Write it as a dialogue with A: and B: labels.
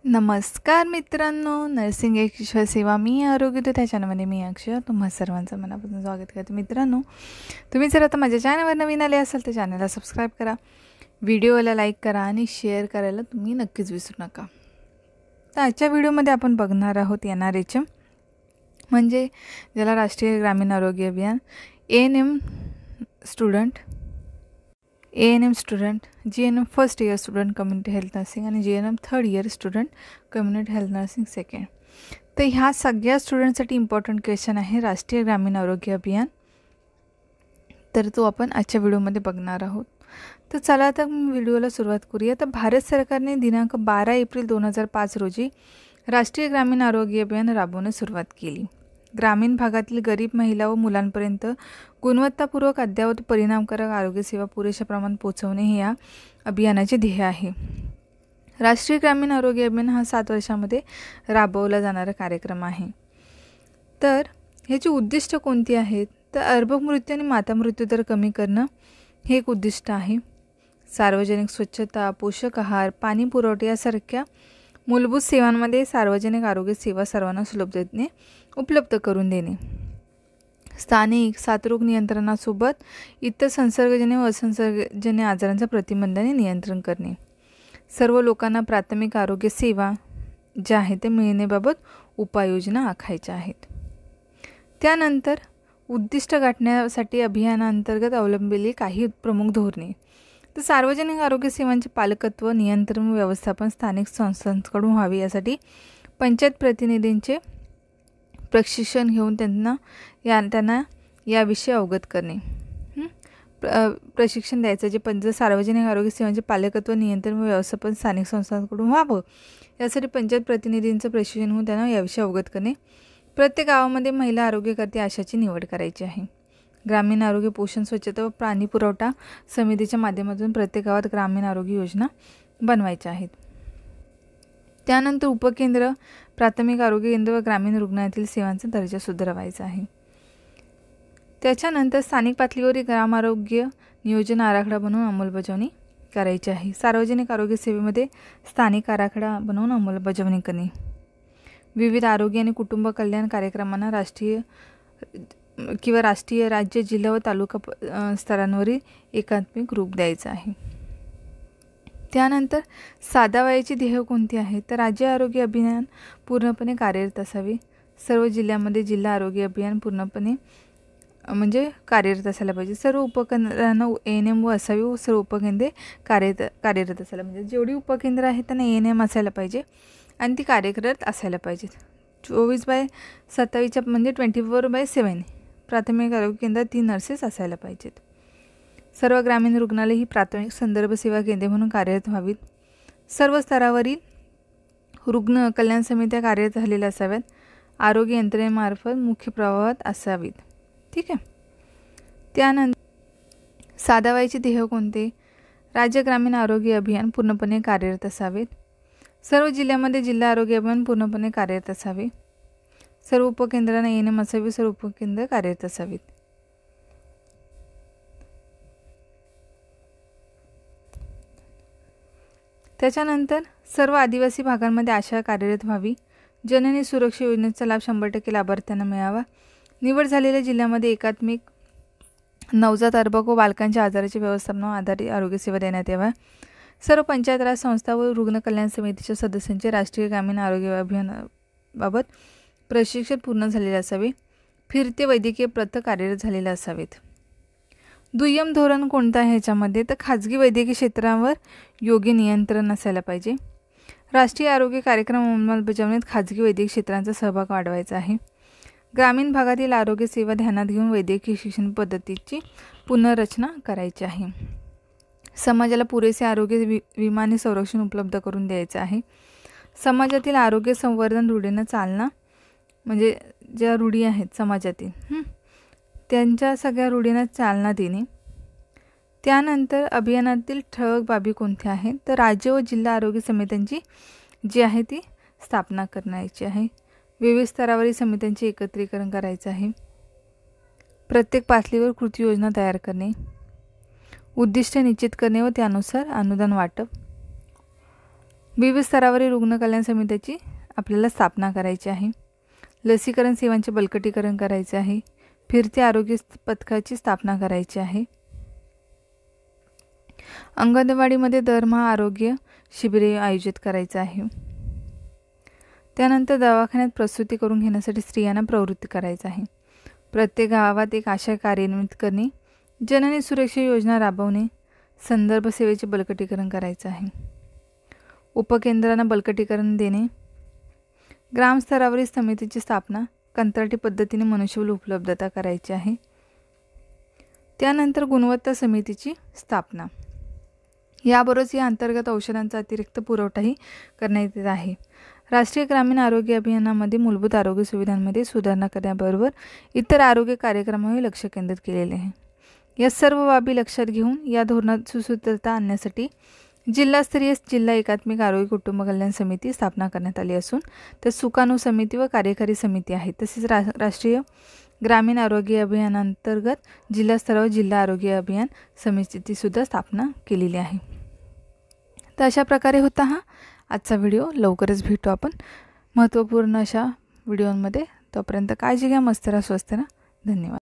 A: नमस्कार मित्रांनो, नर्सिंग एक ईश्वर सेवा मी आरोग्य दूत त्या चॅनलमध्ये मी अक्षय तुम्हा सर्वांचं मनापासून स्वागत करते. मित्रांनो, तुम्ही जर आता माझ्या चॅनलवर नवीन आले असाल तर चॅनलला सबस्क्राईब करा, व्हिडिओला लाईक करा आणि शेअर करायला तुम्ही नक्कीच विसरू नका. तर आजच्या व्हिडिओमध्ये आपण बघणार आहोत NRHM म्हणजे ज्याला राष्ट्रीय ग्रामीण आरोग्य अभियान, ANM student, GNM first year student community health nursing आणि GNM third year student community health nursing second. तर ह्या सगळ्या स्टुडंटसाठी इम्पॉर्टंट क्वेश्चन आहे राष्ट्रीय ग्रामीण आरोग्य अभियान. तर तो आपण आजच्या व्हिडिओमध्ये बघणार आहोत. तर चला तर व्हिडिओला सुरुवात करूया. तर भारत सरकारने दिनांक 12 एप्रिल 2005 रोजी राष्ट्रीय ग्रामीण आरोग्य अभियान राबवण्यास सुरुवात केली. ग्रामीण भागातील गरीब महिला व मुलांपर्यंत गुणवत्तापूर्वक अद्ययावत परिणामकारक आरोग्यसेवा पुरेशा प्रमाणात पोहोचवणे हे या अभियानाचे ध्येय आहे. राष्ट्रीय ग्रामीण आरोग्य अभियान हा 7 वर्षामध्ये राबवला जाणारा कार्यक्रम आहे. तर ह्याची उद्दिष्ट कोणती आहेत? तर अर्भकमृत्यू आणि मातामृत्यू दर कमी करणं हे एक उद्दिष्ट आहे. सार्वजनिक स्वच्छता, पोषक आहार, पाणी पुरवठा यासारख्या मूलभूत सेवांमध्ये सार्वजनिक आरोग्य सेवा सर्वांना सुलभतेने उपलब्ध करून देणे. स्थानिक साथरोग नियंत्रणासोबत इतर संसर्गजन्य व असंसर्गजन्य आजारांचा प्रतिबंधाने नियंत्रण करणे. सर्व लोकांना प्राथमिक आरोग्य सेवा ज्या आहेत ते मिळण्याबाबत उपाययोजना आखायच्या आहेत. त्यानंतर उद्दिष्ट गाठण्यासाठी अभियानांतर्गत अवलंबिलेली काही प्रमुख धोरणे. तर सार्वजनिक आरोग्य सेवांचे पालकत्व, नियंत्रण व व्यवस्थापन स्थानिक संस्थांकडून व्हावे यासाठी पंचायत प्रतिनिधींचे प्रशिक्षण घेऊन त्यांना याविषयी अवगत करणे. प्रशिक्षण द्यायचं जे सार्वजनिक आरोग्य सेवांचे पालकत्व, नियंत्रण व व्यवस्थापन स्थानिक संस्थांकडून व्हावं यासाठी पंचायत प्रतिनिधींचं प्रशिक्षण घेऊन त्यांना याविषयी अवगत करणे. प्रत्येक गावामध्ये महिला आरोग्यकर्ते आशाची निवड करायची आहे. ग्रामीण आरोग्य, पोषण, स्वच्छता व पाणी पुरवठा समितीच्या माध्यमातून प्रत्येक गावात ग्रामीण आरोग्य योजना बनवायच्या आहेत. त्यानंतर उपकेंद्र, प्राथमिक आरोग्य केंद्र व ग्रामीण रुग्णालयातील सेवांचा दर्जा सुधारावायचा आहे. त्याच्यानंतर स्थानिक पातळीवरील ग्राम आरोग्य नियोजन आराखडा बनवून अंमलबजावणी करायची आहे. सार्वजनिक आरोग्य सेवेमध्ये स्थानिक आराखडा बनवून अंमलबजावणी करणे. विविध आरोग्य आणि कुटुंब कल्याण कार्यक्रमांना राष्ट्रीय, राज्य, जिल्हा व तालुका स्तरांवरील एकात्मिक रूप द्यायचं आहे. त्यानंतर साधावयाची ध्येय कोणती आहेत? तर राज्य आरोग्य अभियान पूर्णपणे कार्यरत असावे. सर्व जिल्ह्यामध्ये जिल्हा आरोग्य अभियान पूर्णपणे कार्यरत असायला पाहिजे. सर्व उपकेंद्रांना ANM असावी व सर्व उपकेंद्रे कार्यरत असायला म्हणजे जेवढी उपकेंद्र आहेत त्यांना ANM असायला पाहिजे आणि ती कार्यरत असायला पाहिजेत. 24/27 म्हणजे 24/7 प्राथमिक आरोग्य केंद्रात 3 नर्सेस असायला पाहिजेत. सर्व ग्रामीण रुग्णालय ही प्राथमिक संदर्भ सेवा केंद्रे म्हणून कार्यरत व्हावीत. सर्व स्तरावरील रुग्ण कल्याण समित्या कार्यरत झालेल्या असाव्यात. आरोग्य यंत्रणेमार्फत मुख्य प्रवाहात असावीत. ठीक आहे. त्यानंतर साधावयाची ध्येय कोणते? राज्य ग्रामीण आरोग्य अभियान पूर्णपणे कार्यरत असावेत. सर्व जिल्ह्यामध्ये जिल्हा आरोग्य अभियान पूर्णपणे कार्यरत असावे. सर्व उपकेंद्रांना ANM असावे. सर्व उपकेंद्र कार्यरत असावीत. त्याच्यानंतर सर्व आदिवासी भागांमध्ये आशा कार्यरत व्हावी. जननी सुरक्षा योजनेचा लाभ 100% लाभार्थ्यांना मिळावा. निवड झालेल्या जिल्ह्यामध्ये एकात्मिक नवजात, अर्भक व बालकांच्या आजाराच्या व्यवस्थापनावर आधारित आरोग्यसेवा देण्यात याव्या. सर्व पंचायत राज संस्था व रुग्ण कल्याण समितीच्या सदस्यांचे राष्ट्रीय ग्रामीण आरोग्य अभियानाबाबत प्रशिक्षण पूर्ण झालेले असावे. फिरते वैद्यकीय पथक कार्यरत झालेले असावेत. दुय्यम धोरण कोणतं आहे ह्याच्यामध्ये? तर खाजगी वैद्यकीय क्षेत्रावर योग्य नियंत्रण असायला पाहिजे. राष्ट्रीय आरोग्य कार्यक्रम अंमलबजावणीत खाजगी वैद्यकीय क्षेत्रांचा सहभाग वाढवायचा आहे. ग्रामीण भागातील आरोग्य सेवा ध्यानात घेऊन वैद्यकीय शिक्षण पद्धतीची पुनर्रचना करायची आहे. समाजाला पुरेसे आरोग्य विमा आणि संरक्षण उपलब्ध करून द्यायचं आहे. समाजातील आरोग्य संवर्धन रूढींना चालना म्हणजे ज्या रूढी आहेत समाजातील त्यांच्या सगळ्या रूढींना चालना देणे. त्यानंतर अभियानातील ठळक बाबी कोणत्या आहेत? तर राज्य व जिल्हा आरोग्य समित्यांची जी आहे ती स्थापना करायची आहे. विविध स्तरावरील समित्यांचे एकत्रीकरण करायचं आहे. प्रत्येक पातळीवर कृती योजना तयार करणे. उद्दिष्ट निश्चित करणे व त्यानुसार अनुदान वाटप. विविध स्तरावरील रुग्ण कल्याण समित्याची आपल्याला स्थापना करायची आहे. लसीकरण सेवांचे बळकटीकरण करायचे आहे. फिरते आरोग्य पथकाची स्थापना करायची आहे. अंगणवाडीमध्ये दरमहा आरोग्य शिबिरे आयोजित करायचं आहे. त्यानंतर दवाखान्यात प्रसूती करून घेण्यासाठी स्त्रियांना प्रवृत्त करायचं आहे. प्रत्येक गावात एक आशा कार्यान्वित करणे, जननी सुरक्षा योजना राबवणे, संदर्भ सेवेचे बळकटीकरण करायचं आहे. उपकेंद्रांना बळकटीकरण देणे, ग्रामस्तरावरील समितीची स्थापना, कंत्राटी पद्धतीने मनुष्यबळ उपलब्धता करायची आहे. त्यानंतर गुणवत्ता समितीची स्थापना. याबरोबरच या अंतर्गत औषधांचा अतिरिक्त पुरवठाही करण्यात येत आहे. राष्ट्रीय ग्रामीण आरोग्य अभियानामध्ये मूलभूत आरोग्य सुविधांमध्ये सुधारणा करण्याबरोबर इतर आरोग्य कार्यक्रमांवर लक्ष केंद्रित केलेले आहे. या सर्व बाबी लक्षात घेऊन या धोरणात सुसूत्रता आणण्यासाठी जिल्हास्तरीय जिल्हा एकात्मिक आरोग्य कुटुंब कल्याण समिती स्थापना करण्यात आली असून त्यात सुकाणू समिती व कार्यकारी समिती आहे. तसेच राष्ट्रीय ग्रामीण आरोग्य अभियानांतर्गत जिल्हा स्तरावर जिल्हा आरोग्य अभियान समितीसुद्धा स्थापना केलेली आहे. तर अशा प्रकारे होता हा आजचा व्हिडिओ. लवकरच भेटू आपण महत्त्वपूर्ण अशा व्हिडिओमध्ये. तोपर्यंत काळजी घ्या, मस्त राहा, स्वस्थ राहा. धन्यवाद.